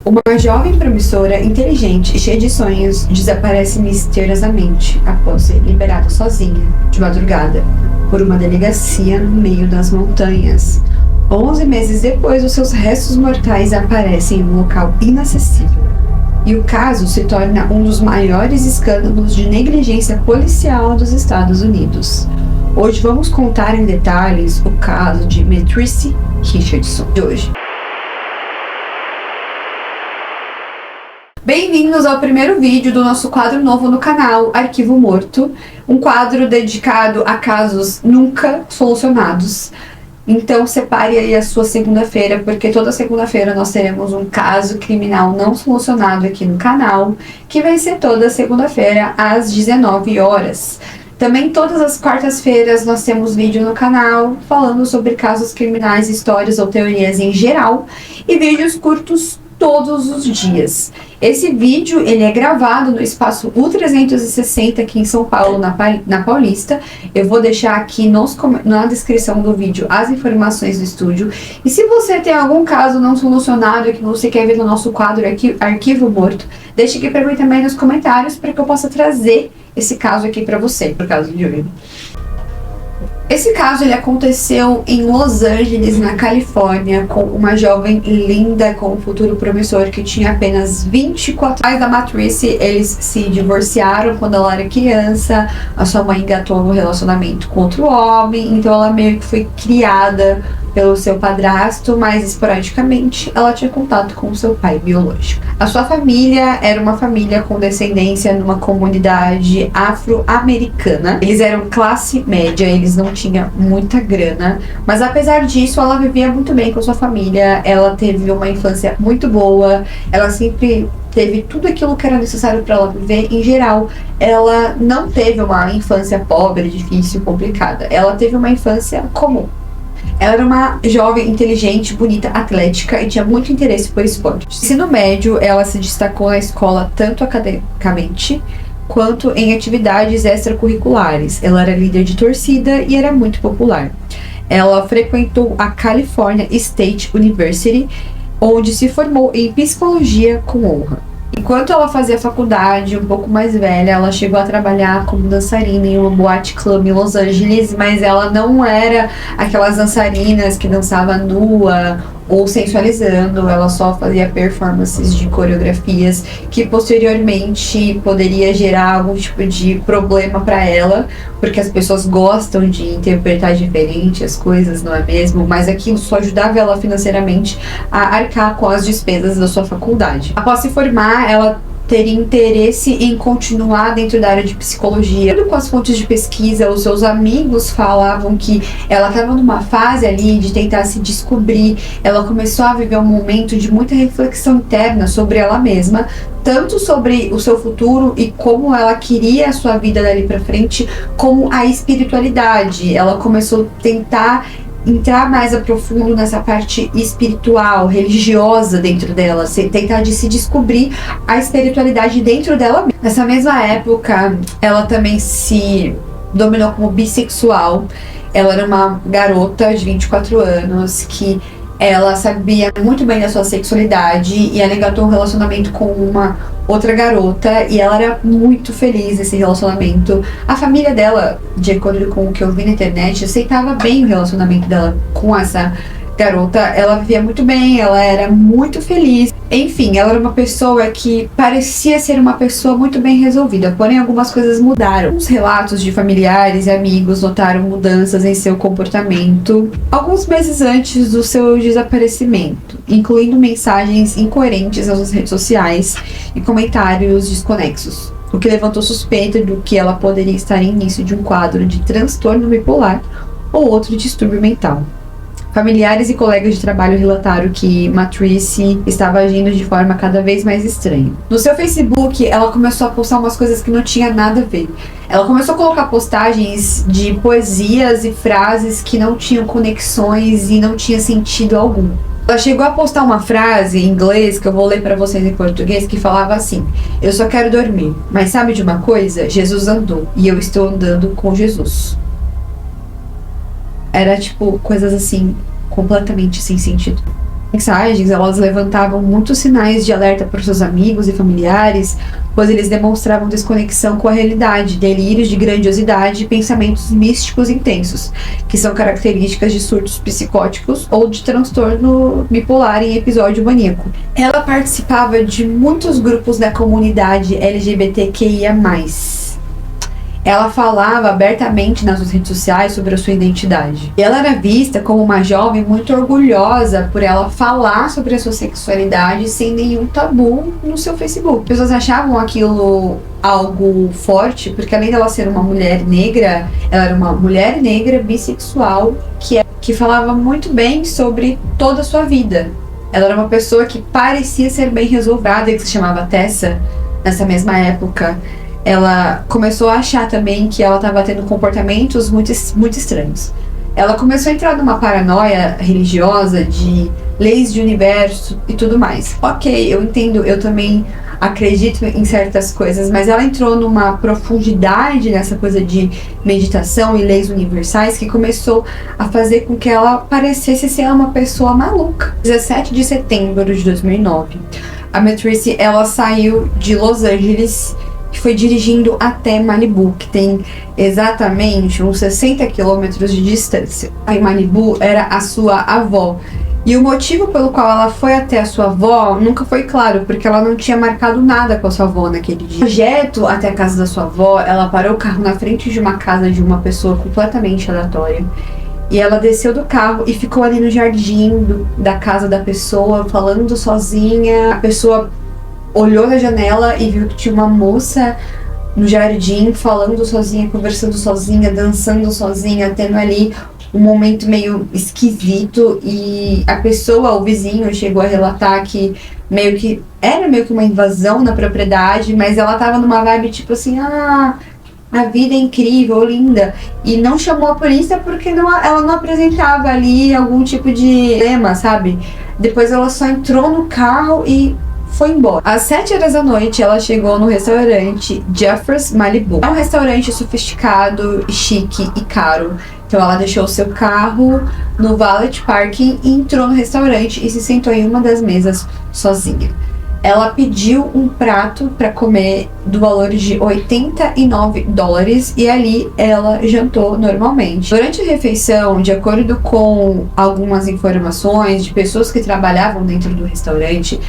Uma jovem promissora, inteligente e cheia de sonhos desaparece misteriosamente após ser liberada sozinha, de madrugada, por uma delegacia no meio das montanhas. 11 meses depois, os seus restos mortais aparecem em um local inacessível. E o caso se torna um dos maiores escândalos de negligência policial dos Estados Unidos. Hoje vamos contar em detalhes o caso de Matrice Richardson de hoje. Bem-vindos ao primeiro vídeo do nosso quadro novo no canal, Arquivo Morto, um quadro dedicado a casos nunca solucionados. Então separe aí a sua segunda-feira, porque toda segunda-feira nós teremos um caso criminal não solucionado aqui no canal, que vai ser toda segunda-feira às 19 horas. Também todas as quartas-feiras nós temos vídeo no canal falando sobre casos criminais, histórias ou teorias em geral, e vídeos curtos todos os dias. Esse vídeo ele é gravado no espaço U360 aqui em São Paulo, na Paulista. Eu vou deixar aqui na descrição do vídeo as informações do estúdio. E se você tem algum caso não solucionado e que você quer ver no nosso quadro aqui, Arquivo Morto, deixe aqui para mim também nos comentários para que eu possa trazer esse caso aqui para você, por caso de hoje. Esse caso ele aconteceu em Los Angeles, na Califórnia, com uma jovem linda com um futuro promissor que tinha apenas 24 anos. Da Matrice, eles se divorciaram quando ela era criança. A sua mãe engatou no relacionamento com outro homem, então ela meio que foi criada pelo seu padrasto, mas esporadicamente ela tinha contato com seu pai biológico. A sua família era uma família com descendência numa comunidade afro-americana. Eles eram classe média, eles não tinham muita grana, mas apesar disso ela vivia muito bem com sua família. Ela teve uma infância muito boa, ela sempre teve tudo aquilo que era necessário para ela viver. Em geral, ela não teve uma infância pobre, difícil, complicada. Ela teve uma infância comum. Ela era uma jovem inteligente, bonita, atlética e tinha muito interesse por esporte. No ensino médio, ela se destacou na escola tanto academicamente quanto em atividades extracurriculares. Ela era líder de torcida e era muito popular. Ela frequentou a California State University, onde se formou em psicologia com honra. Enquanto ela fazia faculdade, um pouco mais velha, ela chegou a trabalhar como dançarina em uma boate club em Los Angeles, mas ela não era aquelas dançarinas que dançava nua ou sensualizando. Ela só fazia performances de coreografias que posteriormente poderia gerar algum tipo de problema para ela, porque as pessoas gostam de interpretar diferente as coisas, não é mesmo? Mas aquilo só ajudava ela financeiramente a arcar com as despesas da sua faculdade. Após se formar, ela teria interesse em continuar dentro da área de psicologia. Com as fontes de pesquisa, os seus amigos falavam que ela estava numa fase ali de tentar se descobrir. Ela começou a viver um momento de muita reflexão interna sobre ela mesma, tanto sobre o seu futuro e como ela queria a sua vida dali pra frente, como a espiritualidade. Ela começou a tentar entrar mais a profundo nessa parte espiritual, religiosa dentro dela, tentar de se descobrir a espiritualidade dentro dela. Nessa mesma época, ela também se dominou como bissexual. Ela era uma garota de 24 anos que ela sabia muito bem da sua sexualidade e ela engatou um relacionamento com uma outra garota e ela era muito feliz nesse relacionamento. A família dela, de acordo com o que eu vi na internet, aceitava bem o relacionamento dela com essa garota. Ela vivia muito bem, ela era muito feliz. Enfim, ela era uma pessoa que parecia ser uma pessoa muito bem resolvida, porém algumas coisas mudaram. Os relatos de familiares e amigos notaram mudanças em seu comportamento alguns meses antes do seu desaparecimento, incluindo mensagens incoerentes nas redes sociais e comentários desconexos, o que levantou suspeita do que ela poderia estar em início de um quadro de transtorno bipolar ou outro distúrbio mental. Familiares e colegas de trabalho relataram que Matrice estava agindo de forma cada vez mais estranha. No seu Facebook, ela começou a postar umas coisas que não tinha nada a ver. Ela começou a colocar postagens de poesias e frases que não tinham conexões e não tinha sentido algum. Ela chegou a postar uma frase em inglês, que eu vou ler para vocês em português, que falava assim: "Eu só quero dormir, mas sabe de uma coisa? Jesus andou e eu estou andando com Jesus." Era tipo coisas assim, completamente sem sentido. mensagens, elas levantavam muitos sinais de alerta para os seus amigos e familiares, pois eles demonstravam desconexão com a realidade, delírios de grandiosidade e pensamentos místicos intensos, que são características de surtos psicóticos ou de transtorno bipolar em episódio maníaco. Ela participava de muitos grupos da comunidade LGBTQIA+. Ela falava abertamente nas suas redes sociais sobre a sua identidade. E ela era vista como uma jovem muito orgulhosa por ela falar sobre a sua sexualidade sem nenhum tabu no seu Facebook. As pessoas achavam aquilo algo forte, porque além dela ser uma mulher negra, ela era uma mulher negra bissexual que falava muito bem sobre toda a sua vida. Ela era uma pessoa que parecia ser bem resolvida, que se chamava Tessa, nessa mesma época. Ela começou a achar também que ela estava tendo comportamentos muito estranhos. Ela começou a entrar numa paranoia religiosa de leis de universo e tudo mais. Ok, eu entendo, eu também acredito em certas coisas, mas ela entrou numa profundidade nessa coisa de meditação e leis universais que começou a fazer com que ela parecesse ser uma pessoa maluca. 17 de setembro de 2009, a Matrice, ela saiu de Los Angeles que foi dirigindo até Malibu, que tem exatamente uns 60 quilômetros de distância. Em Malibu era a sua avó. E o motivo pelo qual ela foi até a sua avó nunca foi claro, porque ela não tinha marcado nada com a sua avó naquele dia. No trajeto até a casa da sua avó, ela parou o carro na frente de uma casa de uma pessoa completamente aleatória. E ela desceu do carro e ficou ali no jardim da casa da pessoa, falando sozinha. A pessoa olhou na janela e viu que tinha uma moça no jardim falando sozinha, conversando sozinha, dançando sozinha, tendo ali um momento meio esquisito. E a pessoa, o vizinho, chegou a relatar que era meio que uma invasão na propriedade, mas ela tava numa vibe tipo assim, a vida é incrível, linda, e não chamou a polícia porque ela não apresentava ali algum tipo de problema, sabe? Depois ela só entrou no carro e foi embora. Às 7 horas da noite, ela chegou no restaurante Jeffers Malibu. É um restaurante sofisticado, chique e caro. Então ela deixou o seu carro no valet parking e entrou no restaurante e se sentou em uma das mesas sozinha. Ela pediu um prato para comer do valor de $89 e ali ela jantou normalmente. Durante a refeição, de acordo com algumas informações de pessoas que trabalhavam dentro do restaurante,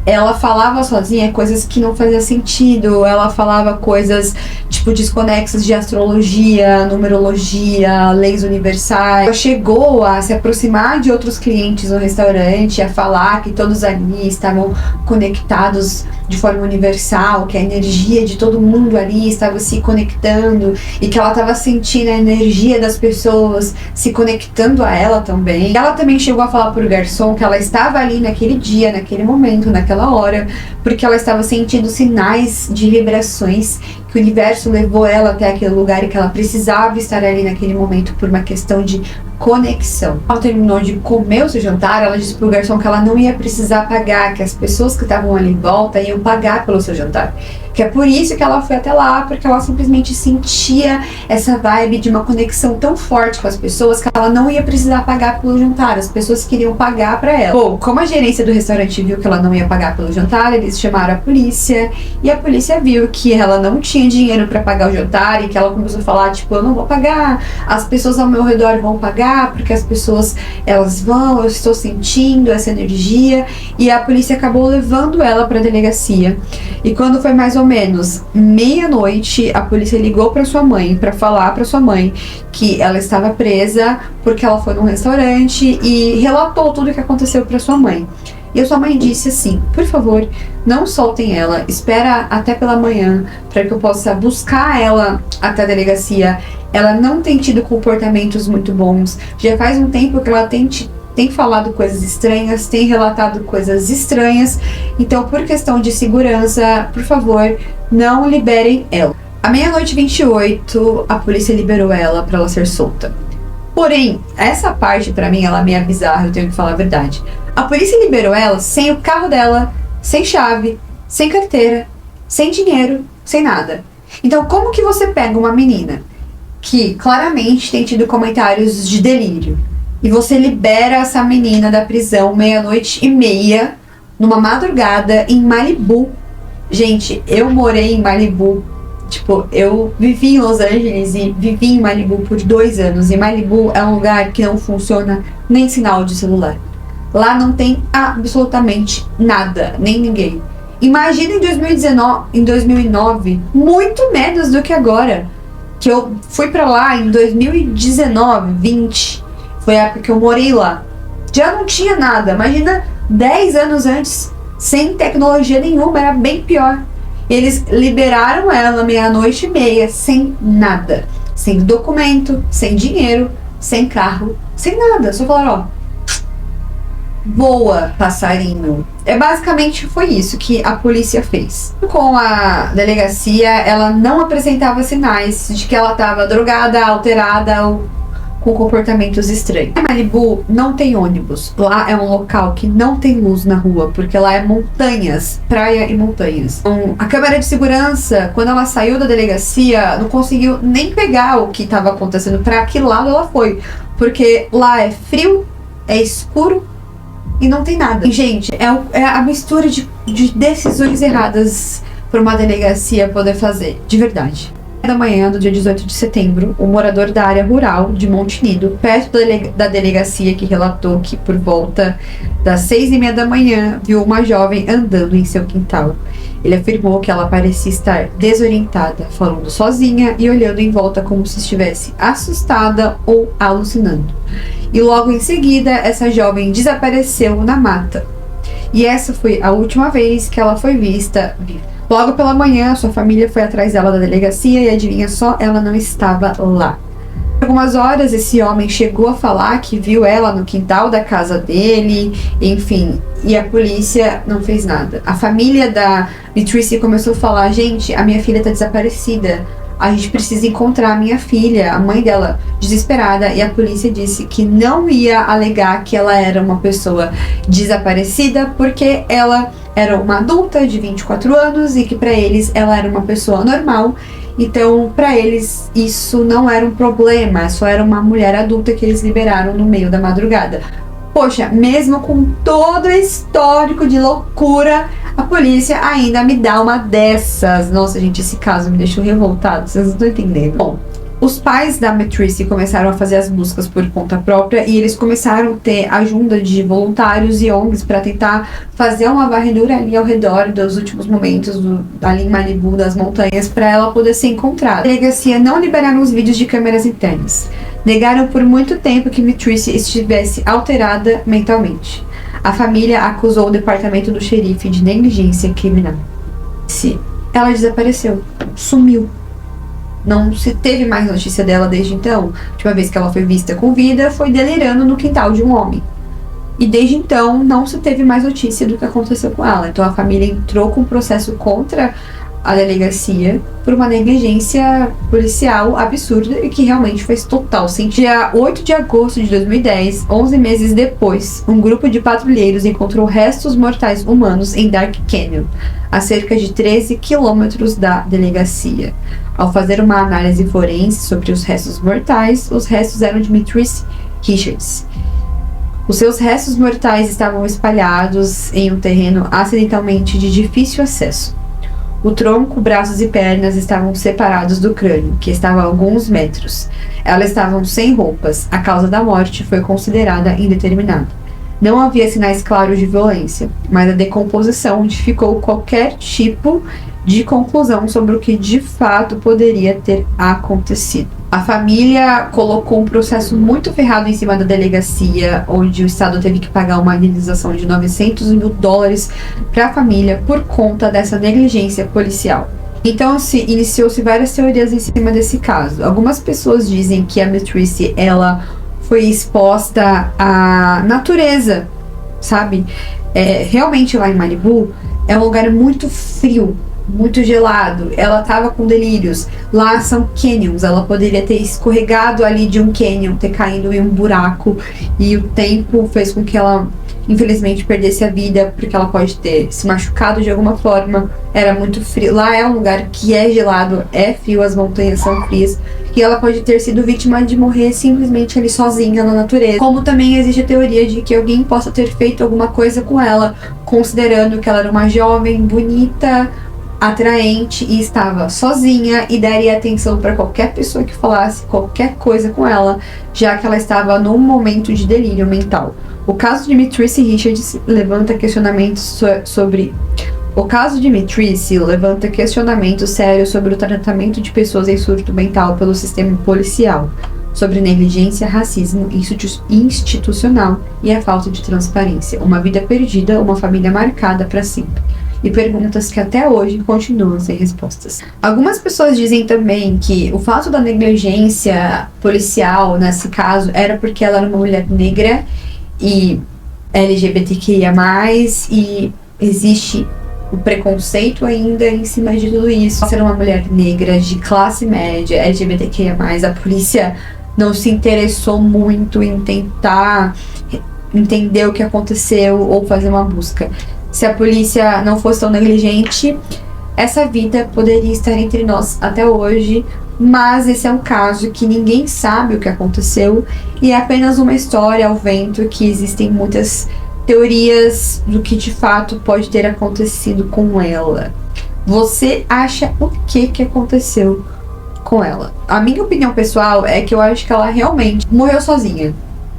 ela falava sozinha coisas que não faziam sentido. Ela falava coisas tipo desconexas de astrologia, numerologia, leis universais. Ela chegou a se aproximar de outros clientes no restaurante, a falar que todos ali estavam conectados de forma universal, que a energia de todo mundo ali estava se conectando e que ela estava sentindo a energia das pessoas se conectando a ela também. Ela também chegou a falar pro garçom que ela estava ali naquele dia, naquele momento, naquela hora, porque ela estava sentindo sinais de vibrações, que o universo levou ela até aquele lugar e que ela precisava estar ali naquele momento por uma questão de conexão. Ela terminou de comer o seu jantar, ela disse pro garçom que ela não ia precisar pagar, que as pessoas que estavam ali em volta iam pagar pelo seu jantar. Que é por isso que ela foi até lá, porque ela simplesmente sentia essa vibe de uma conexão tão forte com as pessoas que ela não ia precisar pagar pelo jantar, as pessoas queriam pagar pra ela. Bom, como a gerência do restaurante viu que ela não ia pagar pelo jantar, eles chamaram a polícia e a polícia viu que ela não tinha dinheiro pra pagar o jantar e que ela começou a falar, tipo, eu não vou pagar, as pessoas ao meu redor vão pagar, porque as pessoas, elas vão, eu estou sentindo essa energia. E a polícia acabou levando ela pra delegacia. E quando foi mais ou menos meia-noite, a polícia ligou para sua mãe para falar para sua mãe que ela estava presa porque ela foi num restaurante e relatou tudo o que aconteceu para sua mãe. E a sua mãe disse assim: por favor, não soltem ela, espera até pela manhã para que eu possa buscar ela até a delegacia. Ela não tem tido comportamentos muito bons, já faz um tempo que ela tem falado coisas estranhas, tem relatado coisas estranhas, então por questão de segurança, por favor, não liberem ela. À meia-noite 28, a polícia liberou ela para ela ser solta. Porém, essa parte pra mim ela é meio bizarra, eu tenho que falar a verdade. A polícia liberou ela sem o carro dela, sem chave, sem carteira, sem dinheiro, sem nada. Então como que você pega uma menina que claramente tem tido comentários de delírio, e você libera essa menina da prisão 00:30, numa madrugada, em Malibu. Gente, eu morei em Malibu. Tipo, eu vivi em Los Angeles e vivi em Malibu por 2 anos. E Malibu é um lugar que não funciona nem sinal de celular. Lá não tem absolutamente nada, nem ninguém. Imagina em 2009, muito menos do que agora. Que eu fui pra lá em 2019, 20. Foi a época que eu morei lá. Já não tinha nada. Imagina 10 anos antes, sem tecnologia nenhuma, era bem pior. Eles liberaram ela 00:30, sem nada. Sem documento, sem dinheiro, sem carro, sem nada. Só falaram, ó, voa, passarinho. Basicamente foi isso que a polícia fez. Com a delegacia, ela não apresentava sinais de que ela estava drogada, alterada ou com comportamentos estranhos. Em Malibu não tem ônibus. Lá é um local que não tem luz na rua, porque lá é montanhas, praia e montanhas. Então, a câmera de segurança, quando ela saiu da delegacia, não conseguiu nem pegar o que estava acontecendo, para que lado ela foi, porque lá é frio, é escuro e não tem nada. E, gente, é a mistura de decisões erradas para uma delegacia poder fazer, de verdade. Da manhã do dia 18 de setembro, um morador da área rural de Monte Nido, perto da delegacia, que relatou que por volta das 6:30 da manhã viu uma jovem andando em seu quintal. Ele afirmou que ela parecia estar desorientada, falando sozinha e olhando em volta como se estivesse assustada ou alucinando. E logo em seguida, essa jovem desapareceu na mata. E essa foi a última vez que ela foi vista viva. Logo pela manhã, sua família foi atrás dela da delegacia e adivinha só, ela não estava lá. Por algumas horas, esse homem chegou a falar que viu ela no quintal da casa dele, enfim, e a polícia não fez nada. A família da Mitrice começou a falar, gente, a minha filha está desaparecida, a gente precisa encontrar a minha filha. A mãe dela, desesperada, e a polícia disse que não ia alegar que ela era uma pessoa desaparecida, porque ela era uma adulta de 24 anos e que para eles ela era uma pessoa normal. Então, para eles, isso não era um problema, só era uma mulher adulta que eles liberaram no meio da madrugada. Poxa, mesmo com todo o histórico de loucura, a polícia ainda me dá uma dessas. Nossa, gente, esse caso me deixou revoltado, vocês não estão entendendo. Bom, os pais da Mitrice começaram a fazer as buscas por conta própria e eles começaram a ter ajuda de voluntários e ONGs para tentar fazer uma varredura ali ao redor dos últimos momentos ali em Malibu, das montanhas, para ela poder ser encontrada. A delegacia não liberaram os vídeos de câmeras internas. Negaram por muito tempo que Mitrice estivesse alterada mentalmente. A família acusou o departamento do xerife de negligência criminal. Ela desapareceu, sumiu. Não se teve mais notícia dela desde então. A última vez que ela foi vista com vida foi delirando no quintal de um homem. E desde então não se teve mais notícia do que aconteceu com ela. Então a família entrou com um processo contra a delegacia por uma negligência policial absurda e que realmente fez total sentido. Dia 8 de agosto de 2010, 11 meses depois, um grupo de patrulheiros encontrou restos mortais humanos em Dark Canyon, a cerca de 13 quilômetros da delegacia. Ao fazer uma análise forense sobre os restos mortais, os restos eram de Mitrice Richards. Os seus restos mortais estavam espalhados em um terreno acidentalmente de difícil acesso. O tronco, braços e pernas estavam separados do crânio, que estava a alguns metros. Elas estavam sem roupas. A causa da morte foi considerada indeterminada. Não havia sinais claros de violência, mas a decomposição dificultou qualquer tipo de conclusão sobre o que de fato poderia ter acontecido. A família colocou um processo muito ferrado em cima da delegacia, onde o Estado teve que pagar uma indenização de $900 mil para a família por conta dessa negligência policial. Então iniciou-se várias teorias em cima desse caso. Algumas pessoas dizem que a Mitrice, ela foi exposta à natureza, sabe? Realmente lá em Malibu é um lugar muito frio, muito gelado, ela tava com delírios. Lá são canyons, ela poderia ter escorregado ali de um canyon, ter caído em um buraco, e o tempo fez com que ela infelizmente perdesse a vida, porque ela pode ter se machucado de alguma forma. Era muito frio, lá é um lugar que é gelado, é frio, as montanhas são frias, e ela pode ter sido vítima de morrer simplesmente ali sozinha na natureza. Como também existe a teoria de que alguém possa ter feito alguma coisa com ela, considerando que ela era uma jovem, bonita, atraente e estava sozinha, e daria atenção para qualquer pessoa que falasse qualquer coisa com ela, já que ela estava num momento de delírio mental. O caso de Mitrice Richards levanta questionamentos sobre o caso de Mitrice levanta questionamentos sérios sobre o tratamento de pessoas em surto mental pelo sistema policial, sobre negligência, racismo institucional e a falta de transparência, uma vida perdida, uma família marcada para sempre, e perguntas que até hoje continuam sem respostas. Algumas pessoas dizem também que o fato da negligência policial nesse caso era porque ela era uma mulher negra e LGBTQIA+, e existe o preconceito ainda em cima de tudo isso. Ser uma mulher negra de classe média, LGBTQIA+, a polícia não se interessou muito em tentar entender o que aconteceu ou fazer uma busca. Se a polícia não fosse tão negligente, essa vida poderia estar entre nós até hoje, mas esse é um caso que ninguém sabe o que aconteceu e é apenas uma história ao vento, que existem muitas teorias do que de fato pode ter acontecido com ela. Você acha o que aconteceu com ela? A minha opinião pessoal é que eu acho que ela realmente morreu sozinha.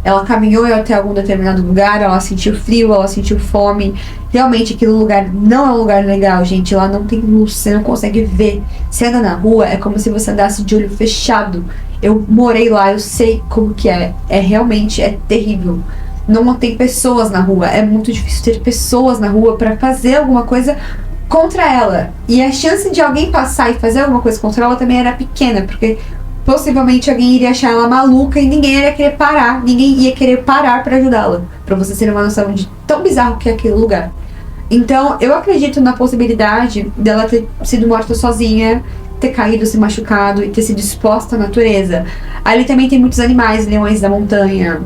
Ela caminhou até algum determinado lugar, ela sentiu frio, ela sentiu fome. Realmente aquele lugar não é um lugar legal, gente. Lá não tem luz, você não consegue ver. Você anda na rua, é como se você andasse de olho fechado. Eu morei lá, eu sei como que é. Realmente terrível. Não tem pessoas na rua, é muito difícil ter pessoas na rua para fazer alguma coisa contra ela. E a chance de alguém passar e fazer alguma coisa contra ela também era pequena, porque possivelmente alguém iria achar ela maluca e ninguém ia querer parar. Ninguém ia querer parar para ajudá-la. Pra você ter uma noção de tão bizarro que é aquele lugar. Então, eu acredito na possibilidade dela ter sido morta sozinha, ter caído, se machucado e ter sido exposta à natureza. Ali também tem muitos animais, leões da montanha,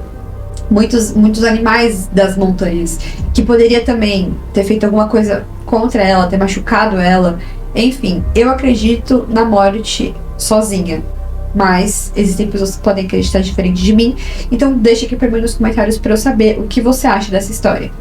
muitos animais das montanhas, que poderia também ter feito alguma coisa contra ela, ter machucado ela. Enfim, eu acredito na morte sozinha. Mas existem pessoas que podem acreditar diferente de mim. Então deixa aqui pra mim nos comentários pra eu saber o que você acha dessa história.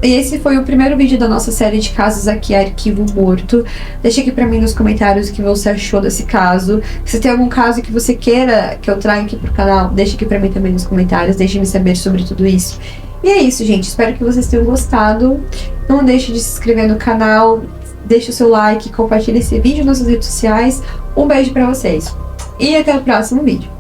E esse foi o primeiro vídeo da nossa série de casos aqui, Arquivo Morto. Deixa aqui pra mim nos comentários o que você achou desse caso. Se tem algum caso que você queira que eu traga aqui pro canal, deixa aqui pra mim também nos comentários. Deixe-me saber sobre tudo isso. E é isso, gente. Espero que vocês tenham gostado. Não deixe de se inscrever no canal. Deixe o seu like, compartilhe esse vídeo nas suas redes sociais. Um beijo pra vocês. E até o próximo vídeo.